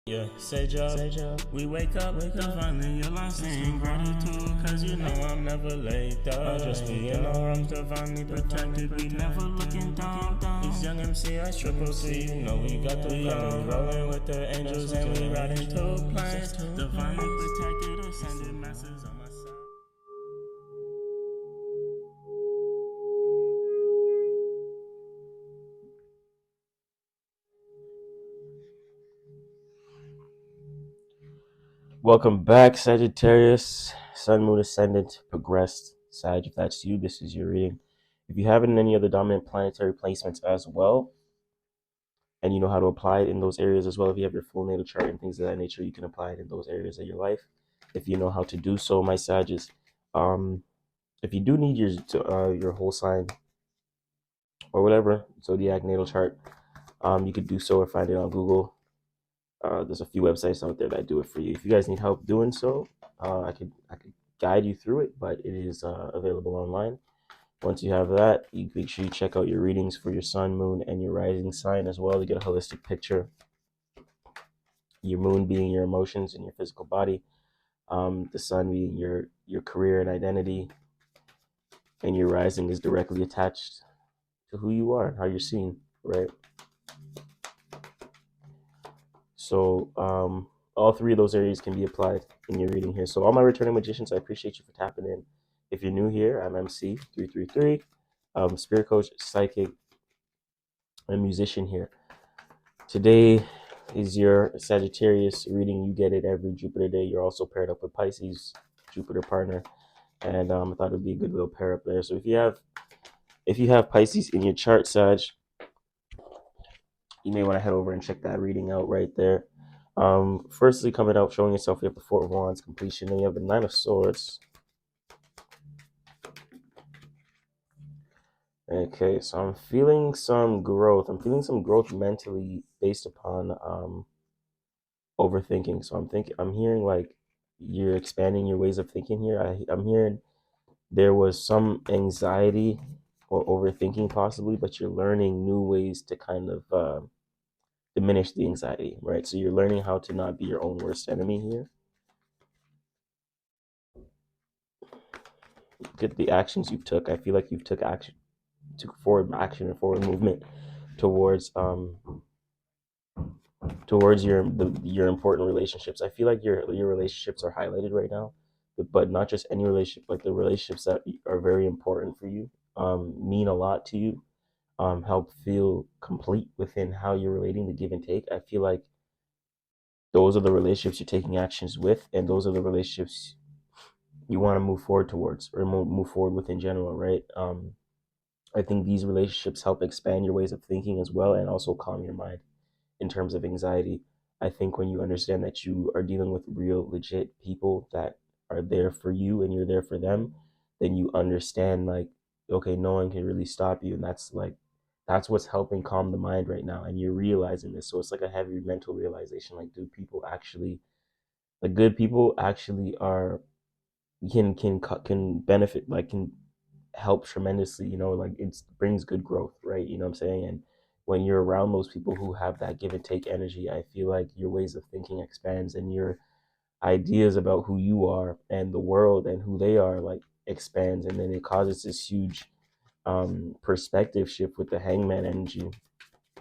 Yeah, Sage up. We wake up divinely alive, saying gratitude, cause you know I'm never laid down. Just be in our arms, divinely protected, we never looking down. These young MC, I triple C, you know we got the young rolling with the angels, and we riding two planes. Divinely protected, ascended masses on my side. Welcome back, Sagittarius, Sun, Moon, Ascendant, Progressed, Sag. If that's you, this is your reading. If you have it in any other dominant planetary placements as well, and you know how to apply it in those areas as well, if you have your full natal chart and things of that nature, you can apply it in those areas of your life. If you know how to do so, my Sages, if you do need your whole sign or whatever zodiac natal chart, you could do so or find it on Google. There's a few websites out there that do it for you. If you guys need help doing so, I could guide you through it, but it is available online. Once you have that, you make sure you check out your readings for your sun, moon, and your rising sign as well to get a holistic picture. Your moon being your emotions and your physical body, the sun being your career and identity, and your rising is directly attached to who you are and how you're seen, right? So all three of those areas can be applied in your reading here. So all my returning magicians, I appreciate you for tapping in. If you're new here, I'm MC333, spirit coach, psychic, and musician here. Today is your Sagittarius reading. You get it every Jupiter day. You're also paired up with Pisces, Jupiter partner, and I thought it would be a good little pair up there. So if you have Pisces in your chart, Sag, you may want to head over and check that reading out right there. Firstly, coming out, showing yourself, you have the Four of Wands completion, and you have the Nine of Swords. Okay, so I'm feeling some growth. I'm feeling some growth mentally based upon overthinking. So I'm hearing like you're expanding your ways of thinking here. I'm hearing there was some anxiety or overthinking possibly, but you're learning new ways to kind of diminish the anxiety, right? So you're learning how to not be your own worst enemy here. Look at the actions you took. I feel like you've took forward action and forward movement towards your important relationships. I feel like your relationships are highlighted right now, but not just any relationship, like the relationships that are very important for you, mean a lot to you, help feel complete within how you're relating, the give and take. I feel like those are the relationships you're taking actions with, and those are the relationships you want to move forward towards or move forward with in general, right? I think these relationships help expand your ways of thinking as well, and also calm your mind in terms of anxiety. I think when you understand that you are dealing with real, legit people that are there for you and you're there for them, then you understand like, okay, no one can really stop you, and that's what's helping calm the mind right now. And you're realizing this, so it's like a heavy mental realization. Like, do people actually, the good people actually are can benefit, like can help tremendously, like it brings good growth, right? You know what I'm saying? And when you're around those people who have that give and take energy, I feel like your ways of thinking expands, and your ideas about who you are and the world and who they are like expands, and then it causes this huge perspective shift with the hangman energy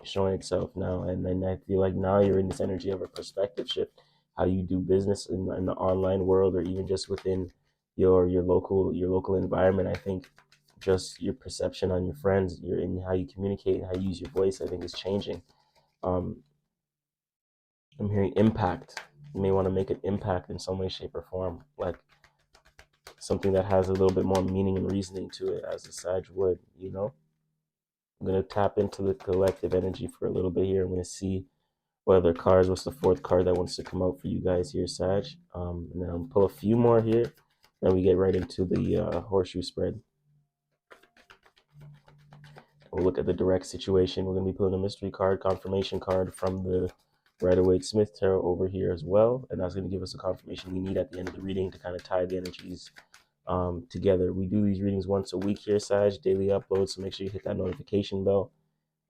showing itself now. And then I feel like now you're in this energy of a perspective shift, how you do business in the online world, or even just within your local environment. I think just your perception on your friends, your in how you communicate and how you use your voice, I think is changing. um I'm hearing impact. You may want to make an impact in some way, shape, or form, like something that has a little bit more meaning and reasoning to it, as a Sag would. I'm going to tap into the collective energy for a little bit here. I'm going to see what other cards, what's the fourth card that wants to come out for you guys here, Sag. And then I'll pull a few more here, then we get right into the horseshoe spread. We'll look at the direct situation. We're going to be pulling a mystery card, confirmation card from the Rider-Waite-Smith tarot over here as well, and that's going to give us a confirmation we need at the end of the reading to kind of tie the energies together. We do these readings once a week here, Sag, daily uploads, so make sure you hit that notification bell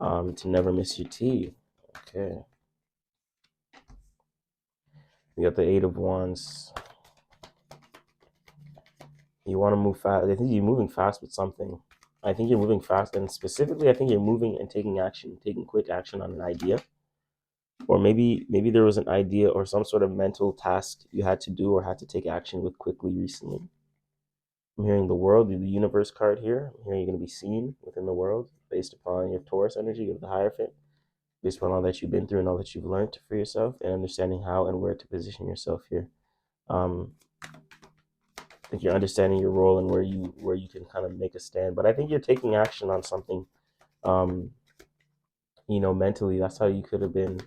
to never miss your tea. Okay. You got the Eight of Wands. You want to move fast. I think you're moving fast with something. I think you're moving fast, and specifically, I think you're moving and taking action, taking quick action on an idea, or maybe there was an idea or some sort of mental task you had to do or had to take action with quickly recently. I'm hearing the world, the universe card here. I'm hearing you're going to be seen within the world based upon your Taurus energy of the Hierophant, based upon all that you've been through and all that you've learned for yourself, and understanding how and where to position yourself here. I think you're understanding your role and where you can kind of make a stand. But I think you're taking action on something, mentally. That's how you could have been.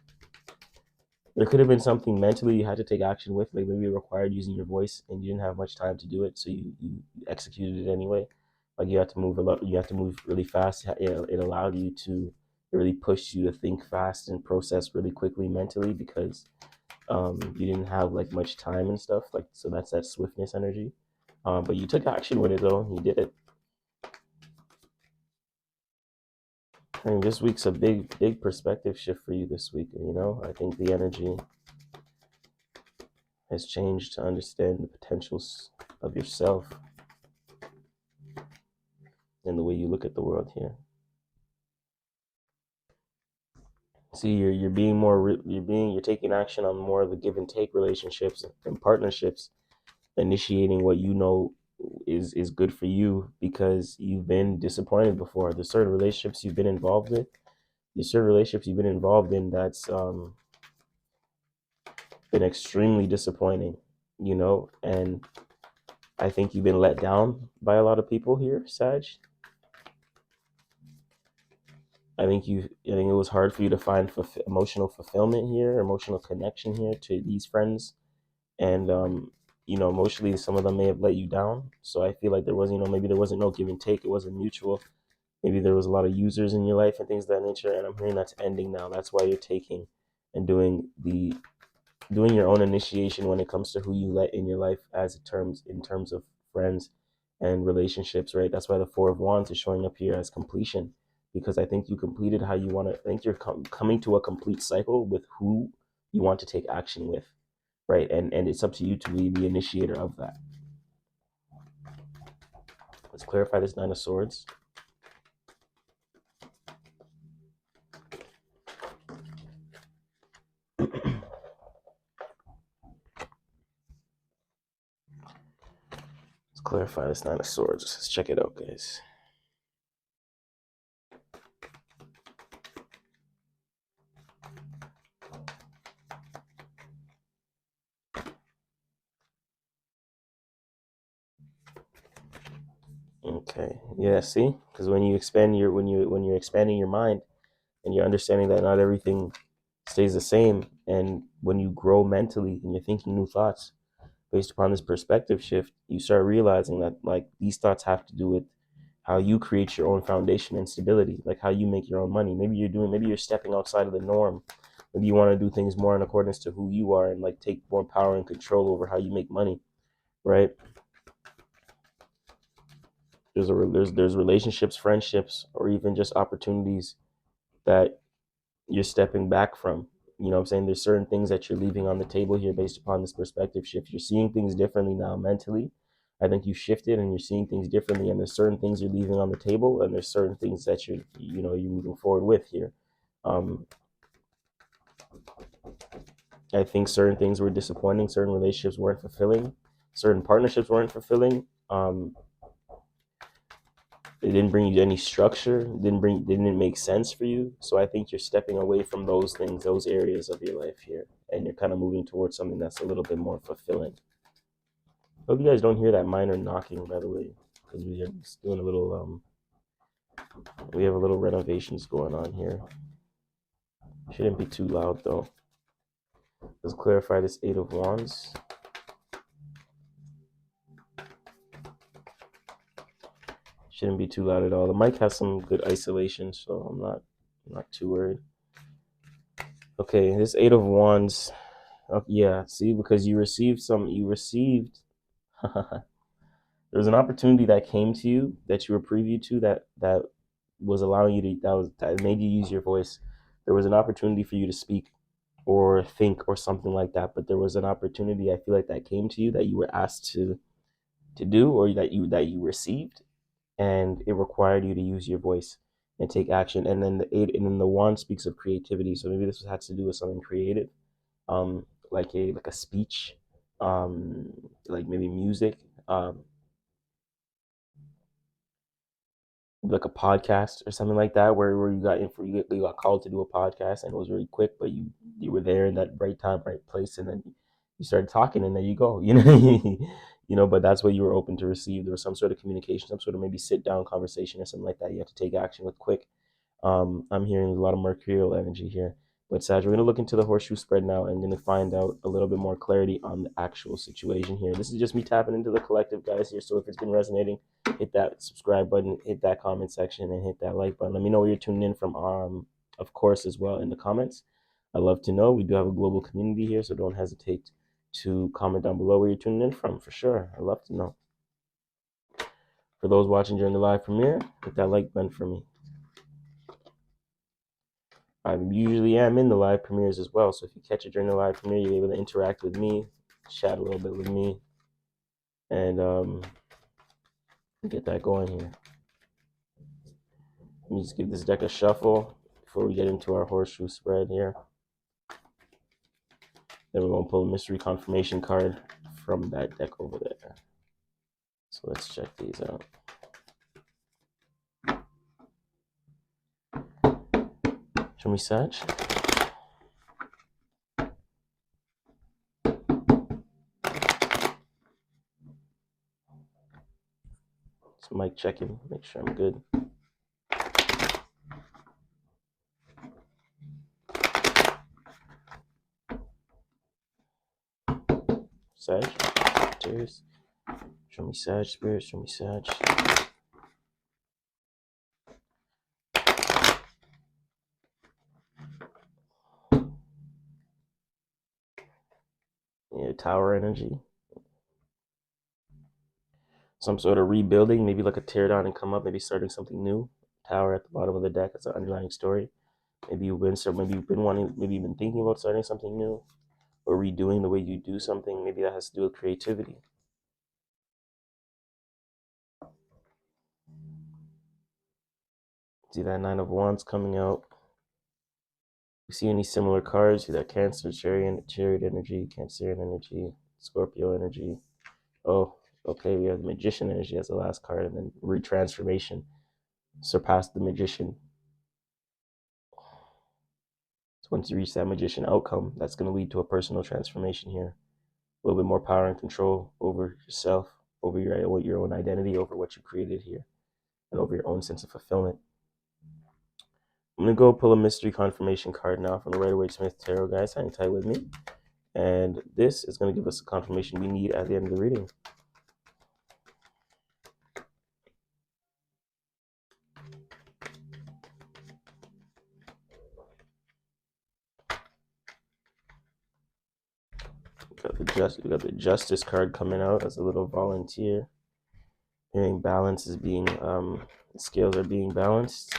There could have been something mentally you had to take action with, like maybe it required using your voice and you didn't have much time to do it, so you executed it anyway. Like you had to move a lot, you had to move really fast. It allowed you to, it really pushed you to think fast and process really quickly mentally because you didn't have like much time and stuff. Like so that's that swiftness energy. But you took action with it though. You did it. I mean, this week's a big perspective shift for you this week. I think the energy has changed to understand the potentials of yourself and the way you look at the world here. See, you're being more you're taking action on more of the give and take relationships and partnerships, initiating what you know is good for you because you've been disappointed before. There's certain relationships you've been involved with. There's certain relationships you've been involved in that's been extremely disappointing, and I think you've been let down by a lot of people here, Sag. I think it was hard for you to find emotional fulfillment here, emotional connection here to these friends, and emotionally, some of them may have let you down. So I feel like there was, maybe there wasn't no give and take. It wasn't mutual. Maybe there was a lot of users in your life and things of that nature. And I'm hearing that's ending now. That's why you're taking and doing your own initiation when it comes to who you let in your life in terms of friends and relationships, right? That's why the Four of Wands is showing up here as completion, because I think you completed how you want to. I think you're coming to a complete cycle with who you want to take action with, right? And it's up to you to be the initiator of that. Let's clarify this Nine of Swords. Let's clarify this Nine of Swords. Let's check it out, guys. Okay. Yeah. See, because when you're expanding your mind and you're understanding that not everything stays the same, and when you grow mentally and you're thinking new thoughts based upon this perspective shift, you start realizing that like these thoughts have to do with how you create your own foundation and stability, like how you make your own money. Maybe you're stepping outside of the norm. Maybe you want to do things more in accordance to who you are and like take more power and control over how you make money, right? There's relationships, friendships, or even just opportunities that you're stepping back from. You know what I'm saying? There's certain things that you're leaving on the table here based upon this perspective shift. You're seeing things differently now mentally. I think you shifted and you're seeing things differently, and there's certain things you're leaving on the table, and there's certain things that you're moving forward with here. I think certain things were disappointing, certain relationships weren't fulfilling, certain partnerships weren't fulfilling. It didn't bring you any structure, didn't make sense for you. So I think you're stepping away from those things, those areas of your life here, and you're kind of moving towards something that's a little bit more fulfilling. Hope you guys don't hear that minor knocking, by the way, because we are just doing a little we have a little renovations going on here. Shouldn't be too loud though. Let's clarify this Eight of Wands. Shouldn't be too loud at all. The mic has some good isolation, so I'm not too worried. Okay, this Eight of Wands. Yeah, see, because you received there was an opportunity that came to you that you were preview to that was allowing you to that made you use your voice. There was an opportunity for you to speak, or think or something like that, but there was an opportunity, I feel like, that came to you that you were asked to do, or that you received, and it required you to use your voice and take action. And then the wand speaks of creativity, so maybe this had to do with something creative, like a speech, like maybe music, like a podcast or something like that, where you got called to do a podcast, and it was really quick, but you were there in that right time, right place, and then you started talking, and there you go, But that's what you were open to receive. There was some sort of communication, some sort of maybe sit down conversation or something like that. You have to take action with quick. I'm hearing a lot of mercurial energy here. But Sag, we're going to look into the horseshoe spread now and going to find out a little bit more clarity on the actual situation here. This is just me tapping into the collective, guys, here. So if it's been resonating, hit that subscribe button, hit that comment section, and hit that like button. Let me know where you're tuning in from, of course, as well in the comments. I'd love to know. We do have a global community here, so don't hesitate to comment down below where you're tuning in from, for sure. I'd love to know. For those watching during the live premiere, hit that like button for me. I usually am in the live premieres as well, so if you catch it during the live premiere, you're able to interact with me, chat a little bit with me, and get that going here. Let me just give this deck a shuffle before we get into our horseshoe spread here. Then we're going to pull a mystery confirmation card from that deck over there. So let's check these out. Show me, Sag. So mic checking, make sure I'm good. Sag, Sagittarius. Show me Sag, Spirit, show me Sag. Yeah, Tower energy. Some sort of rebuilding, maybe like a tear down and come up, maybe starting something new. Tower at the bottom of the deck, that's an underlying story. Maybe you've been thinking about starting something new or redoing the way you do something. Maybe that has to do with creativity. See that Nine of Wands coming out. You see any similar cards? See that Cancer, Chariot energy, Cancerian energy, Scorpio energy. Oh, okay, we have the Magician energy as the last card, and then retransformation. Surpass the Magician. So once you reach that Magician outcome, that's going to lead to a personal transformation here. A little bit more power and control over yourself, over your own identity, over what you created here, and over your own sense of fulfillment. I'm going to go pull a mystery confirmation card now from the Rider-Waite-Smith Tarot, guys. Hang tight with me. And this is going to give us the confirmation we need at the end of the reading. We got the Justice card coming out as a little volunteer. Hearing balance is being, the scales are being balanced.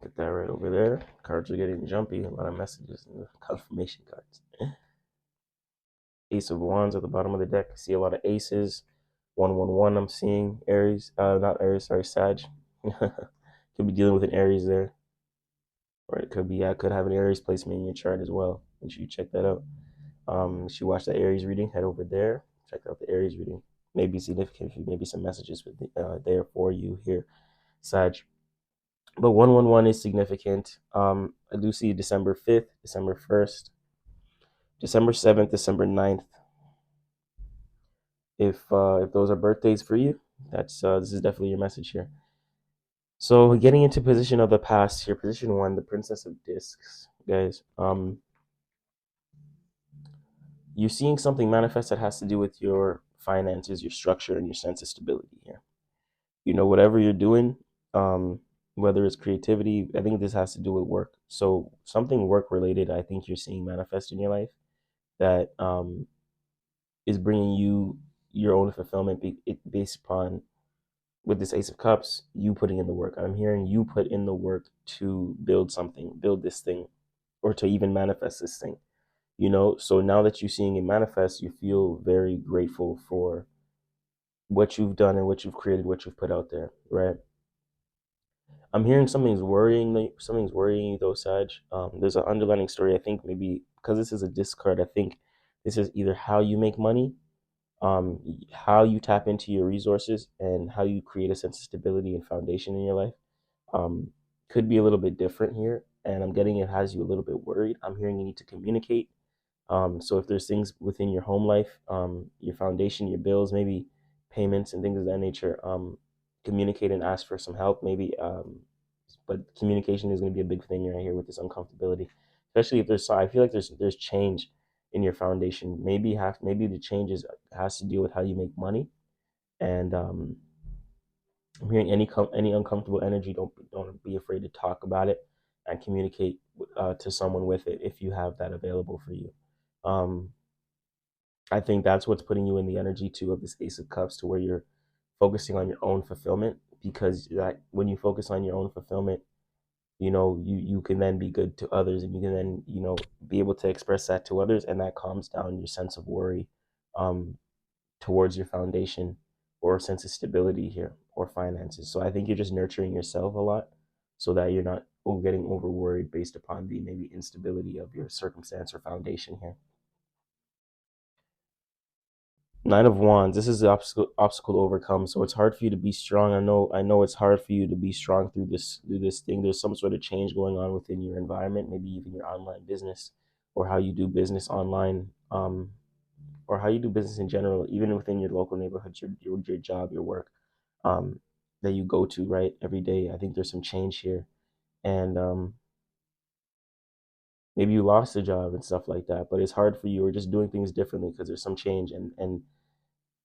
Get that right over there. Cards are getting jumpy. A lot of messages in the confirmation cards. Ace of Wands at the bottom of the deck. I see a lot of aces. 111 I'm seeing. Aries. Not Aries, sorry, Sag. Could be dealing with an Aries there. Or it could be, I could have an Aries placement in your chart as well. Make sure you check that out. If you watch the Aries reading, head over there. Check out the Aries reading. Maybe significant, maybe some messages with there for you here, Sag. But 111 is significant. I do see December 5th, December 1st, December 7th, December 9th. If those are birthdays for you, that's this is definitely your message here. So getting into position of the past here, position 1, the Princess of Discs, guys. You're seeing something manifest that has to do with your finances, your structure, and your sense of stability here. Whatever you're doing, whether it's creativity, I think this has to do with work. So something work related, I think you're seeing manifest in your life that is bringing you your own fulfillment based upon with this Ace of Cups, you putting in the work. I'm hearing you put in the work to build something, build this thing, or to even manifest this thing. So now that you're seeing it manifest, you feel very grateful for what you've done and what you've created, what you've put out there, right? I'm hearing something's worrying you though, Sag. There's an underlining story. I think maybe because this is a discard, I think this is either how you make money, how you tap into your resources, and how you create a sense of stability and foundation in your life. Um, could be a little bit different here, and I'm getting it has you a little bit worried. I'm hearing you need to communicate. So if there's things within your home life, your foundation, your bills, maybe payments and things of that nature, communicate and ask for some help. Maybe, but communication is going to be a big thing right here with this uncomfortability, especially if there's. I feel like there's change in your foundation. Maybe the changes has to do with how you make money, and I'm hearing any uncomfortable energy. Don't be afraid to talk about it and communicate to someone with it if you have that available for you. Um, I think that's what's putting you in the energy too of this Ace of Cups, to where you're focusing on your own fulfillment, because that when you focus on your own fulfillment, you can then be good to others, and you can then be able to express that to others, and that calms down your sense of worry um, towards your foundation or sense of stability here or finances. So I think you're just nurturing yourself a lot so that you're not getting over worried based upon the maybe instability of your circumstance or foundation here. Nine of Wands. This is the obstacle to overcome. So it's hard for you to be strong. I know it's hard for you to be strong through this thing. There's some sort of change going on within your environment, maybe even your online business, or how you do business online, or how you do business in general, even within your local neighborhood, your job, your work, um, that you go to right every day. I think there's some change here, and maybe you lost a job and stuff like that. But it's hard for you, or just doing things differently because there's some change, and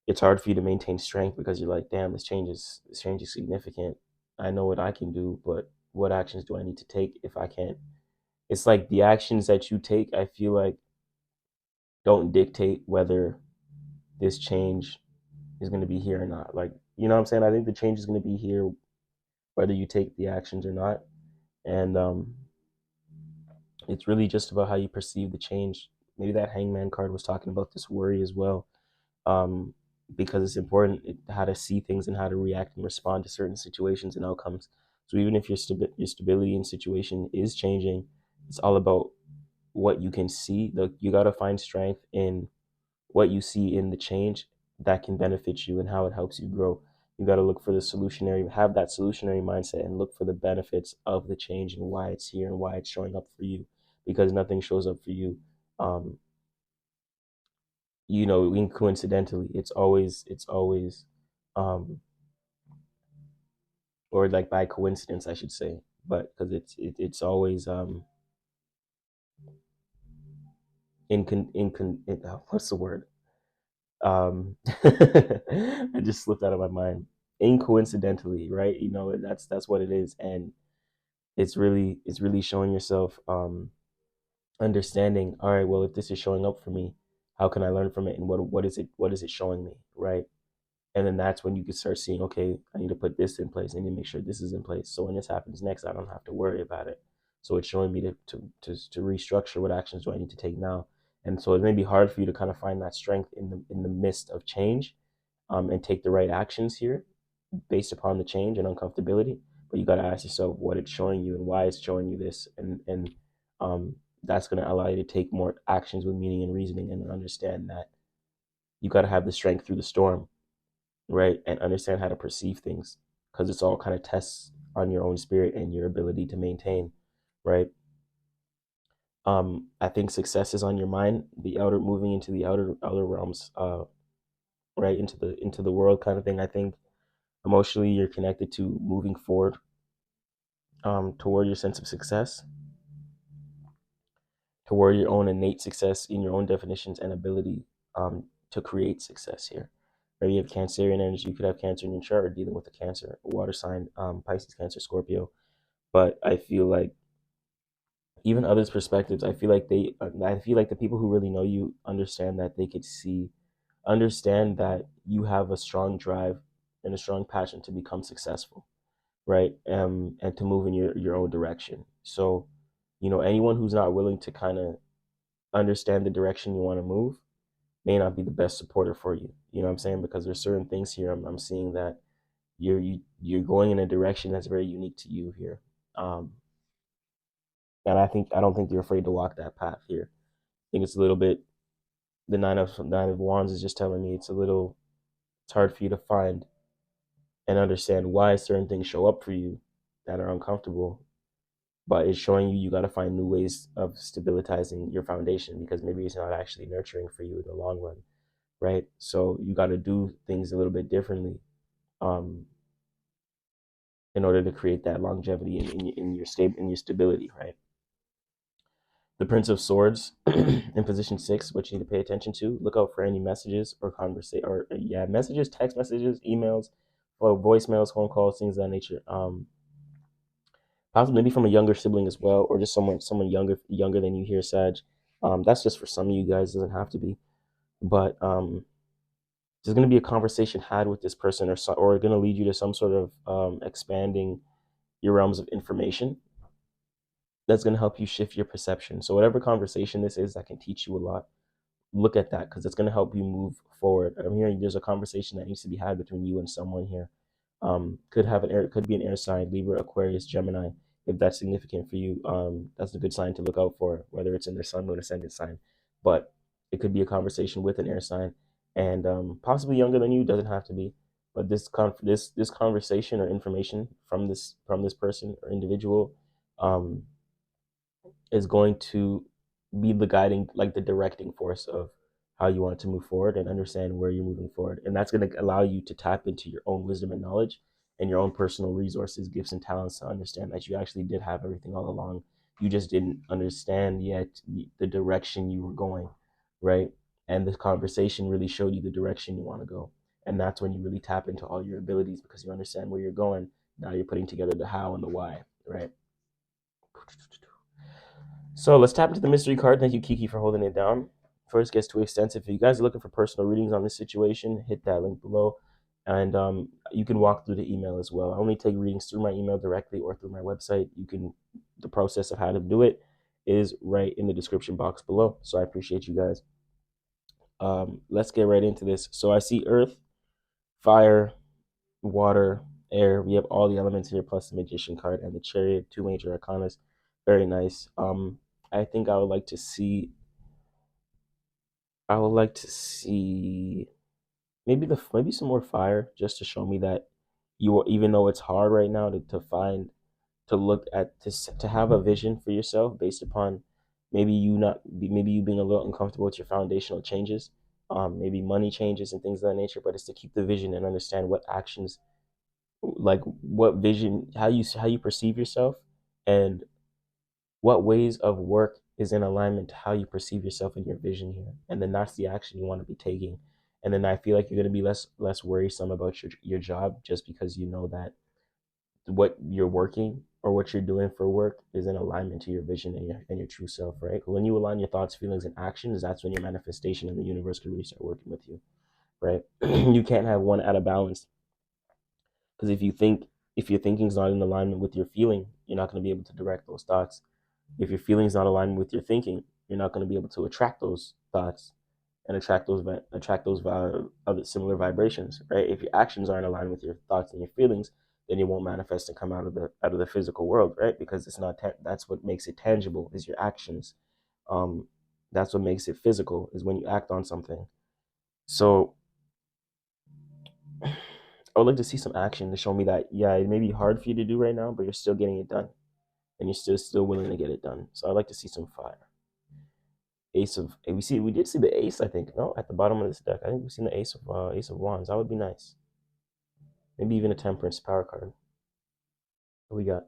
it's hard for you to maintain strength because you're like, damn, this change is significant. I know what I can do, but what actions do I need to take if I can't? It's like the actions that you take, I feel like, don't dictate whether this change is going to be here or not. Like, you know what I'm saying? I think the change is going to be here whether you take the actions or not. And it's really just about how you perceive the change. Maybe that Hangman card was talking about this worry as well, um, because it's important how to see things and how to react and respond to certain situations and outcomes. So even if your stability and situation is changing, it's all about what you can see. You got to find strength in what you see in the change that can benefit you and how it helps you grow. You got to look for have that solutionary mindset and look for the benefits of the change and why it's here and why it's showing up for you, because nothing shows up for you um, coincidentally. It's always um or like by coincidence, I should say, but because it's always what's the word, I just slipped out of my mind, incoincidentally, right? That's what it is. And it's really showing yourself, understanding, all right, well, if this is showing up for me, how can I learn from it, and what is it showing me, right? And then that's when you can start seeing, okay, I need to put this in place. I need to make sure this is in place. So when this happens next, I don't have to worry about it. So it's showing me to restructure what actions do I need to take now. And so it may be hard for you to kind of find that strength in the midst of change, and take the right actions here based upon the change and uncomfortability. But you got to ask yourself what it's showing you and why it's showing you this, and um, that's going to allow you to take more actions with meaning and reasoning, and understand that you got to have the strength through the storm, right? And understand how to perceive things, because it's all kind of tests on your own spirit and your ability to maintain, right? I think success is on your mind, the outer moving into the outer realms, right, into the world kind of thing. I think emotionally you're connected to moving forward, toward your sense of success, toward your own innate success in your own definitions and ability, to create success here. Maybe you have Cancerian energy. You could have Cancer in your chart, or dealing with a Cancer, a water sign, Pisces, Cancer, Scorpio. But I feel like even others' perspectives, I feel like the people who really know you understand that they could understand that you have a strong drive and a strong passion to become successful, right? And to move in your own direction. So, anyone who's not willing to kind of understand the direction you want to move may not be the best supporter for you. You know what I'm saying? Because there's certain things here I'm seeing that you're going in a direction that's very unique to you here. Um, and I don't think you're afraid to walk that path here. I think it's a little bit, the nine of wands is just telling me it's hard for you to find and understand why certain things show up for you that are uncomfortable, but it's showing you got to find new ways of stabilizing your foundation, because maybe it's not actually nurturing for you in the long run, right? So you got to do things a little bit differently, um, in order to create that longevity in your stability, right? The Prince of Swords in position 6, what you need to pay attention to. Look out for any messages or messages, text messages, emails, or voicemails, phone calls, things of that nature. Possibly maybe from a younger sibling as well, or just someone younger than you here, Sag. That's just for some of you guys. It doesn't have to be, but there's going to be a conversation had with this person, or going to lead you to some sort of expanding your realms of information that's going to help you shift your perception. So whatever conversation this is that can teach you a lot, look at that, because it's going to help you move forward. I'm hearing there's a conversation that needs to be had between you and someone here. Could be an air sign, Libra, Aquarius, Gemini. If that's significant for you, that's a good sign to look out for, whether it's in their sun, moon, ascendant sign. But it could be a conversation with an air sign, and possibly younger than you. Doesn't have to be, but this conversation or information from this person or individual, um, is going to be the guiding, like the directing force of how you want to move forward and understand where you're moving forward. And that's going to allow you to tap into your own wisdom and knowledge and your own personal resources, gifts, and talents to understand that you actually did have everything all along. You just didn't understand yet the direction you were going, right? And this conversation really showed you the direction you want to go. And that's when you really tap into all your abilities, because you understand where you're going. Now you're putting together the how and the why, right? So let's tap into the mystery card. Thank you, Kiki, for holding it down. First gets too extensive. If you guys are looking for personal readings on this situation, hit that link below. And you can walk through the email as well. I only take readings through my email directly or through my website. The process of how to do it is right in the description box below. So I appreciate you guys. Let's get right into this. So I see earth, fire, water, air. We have all the elements here, plus the magician card and the chariot, two major arcanas. Very nice. I think I would like to see maybe some more fire, just to show me that even though it's hard right now to find, to look at, to have a vision for yourself based upon maybe you being a little uncomfortable with your foundational changes, maybe money changes and things of that nature, but it's to keep the vision and understand what actions, like what vision, how you perceive yourself, and what ways of work is in alignment to how you perceive yourself and your vision here. And then that's the action you want to be taking. And then I feel like you're going to be less worrisome about your job, just because you know that what you're working or what you're doing for work is in alignment to your vision and your true self, right? When you align your thoughts, feelings, and actions, that's when your manifestation in the universe can really start working with you, right? You can't have one out of balance, because if your thinking's not in alignment with your feeling, you're not going to be able to direct those thoughts. If your feelings not aligned with your thinking, you're not going to be able to attract those thoughts and attract those other similar vibrations, right? If your actions aren't aligned with your thoughts and your feelings, then it won't manifest and come out of the physical world, right? Because it's not that's what makes it tangible, is your actions. Um, that's what makes it physical, is when you act on something. So I would like to see some action to show me that, yeah, it may be hard for you to do right now, but you're still getting it done, and you're still willing to get it done. So I'd like to see some fire. We did see the ace, I think. No, at the bottom of this deck, I think we've seen the ace of wands. That would be nice. Maybe even a temperance power card. What we got?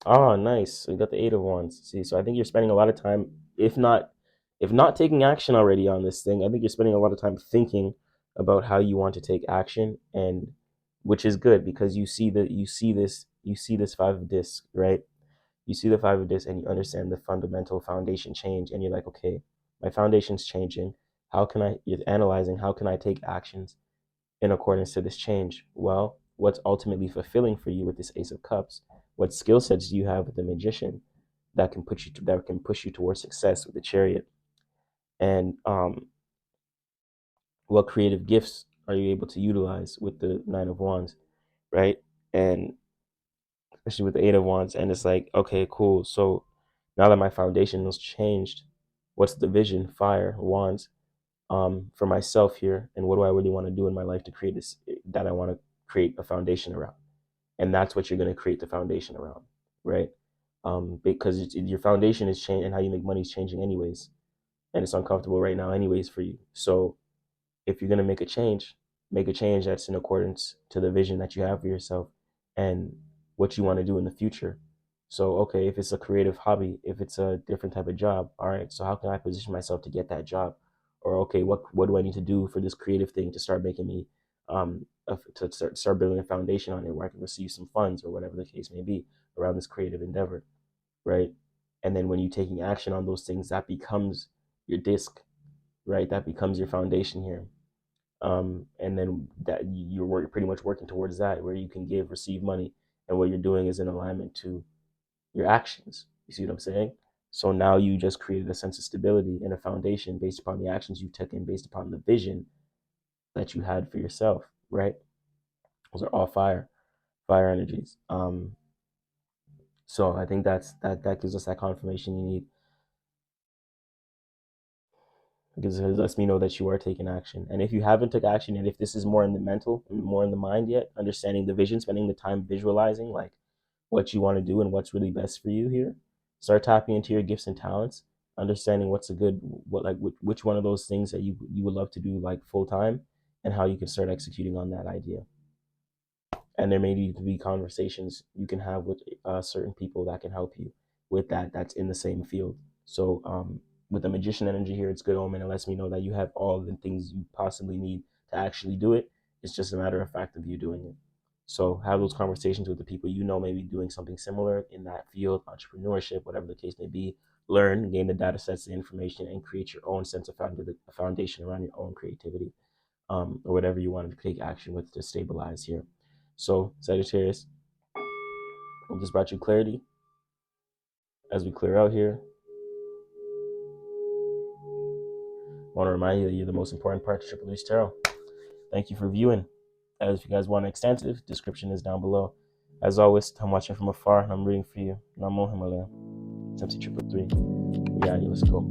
Oh, nice. So we got the eight of wands. See, so I think you're spending a lot of time, if not taking action already on this thing, I think you're spending a lot of time thinking about how you want to take action, and which is good, because you see this five of discs, right? You see the five of discs and you understand the fundamental foundation change, and you're like, okay, my foundation's changing. You're analyzing, how can I take actions in accordance to this change? Well, what's ultimately fulfilling for you with this Ace of Cups? What skill sets do you have with the Magician that can push you towards success with the Chariot? And what creative gifts are you able to utilize with the Nine of Wands, right? And especially with the Eight of Wands. And it's like, okay, cool. So now that my foundation has changed, what's the vision? Fire, Wands, for myself here, and what do I really want to do in my life to create this, that I want to create a foundation around. And that's what you're going to create the foundation around, right? Because your foundation is changing, and how you make money is changing anyways, and it's uncomfortable right now anyways for you. So if you're going to make a change that's in accordance to the vision that you have for yourself and what you want to do in the future. So, okay, if it's a creative hobby, if it's a different type of job, all right, so how can I position myself to get that job? Or, okay, what do I need to do for this creative thing to start making me, to start building a foundation on it where I can receive some funds or whatever the case may be around this creative endeavor, right? And then when you're taking action on those things, that becomes your disc, right? That becomes your foundation here. And then that you're pretty much working towards that, where you can give, receive money, and what you're doing is in alignment to your actions. You see what I'm saying? So now you just created a sense of stability and a foundation based upon the actions you took and based upon the vision that you had for yourself, right? Those are all fire energies. So I think that gives us that confirmation you need. Because it lets me know that you are taking action. And if you haven't took action, and if this is more in the mental, more in the mind yet, understanding the vision, spending the time visualizing like what you want to do and what's really best for you here, start tapping into your gifts and talents, understanding what's a good, which one of those things that you would love to do like full time, and how you can start executing on that idea. And there may need to be conversations you can have with certain people that can help you with that, that's in the same field. So with the Magician energy here, it's good omen. It lets me know that you have all the things you possibly need to actually do it. It's just a matter of fact of you doing it. So have those conversations with the people you know maybe doing something similar in that field, entrepreneurship, whatever the case may be. Learn, gain the data sets, the information, and create your own sense of foundation around your own creativity, or whatever you want to take action with to stabilize here. So, Sagittarius, I just brought you clarity as we clear out here. I want to remind you that you're the most important part of Triple H Tarot. Thank you for viewing. As if you guys want an extensive, description is down below. As always, I'm watching from afar and I'm rooting for you. Namo Himalaya. MC 333. Yeah, let's go.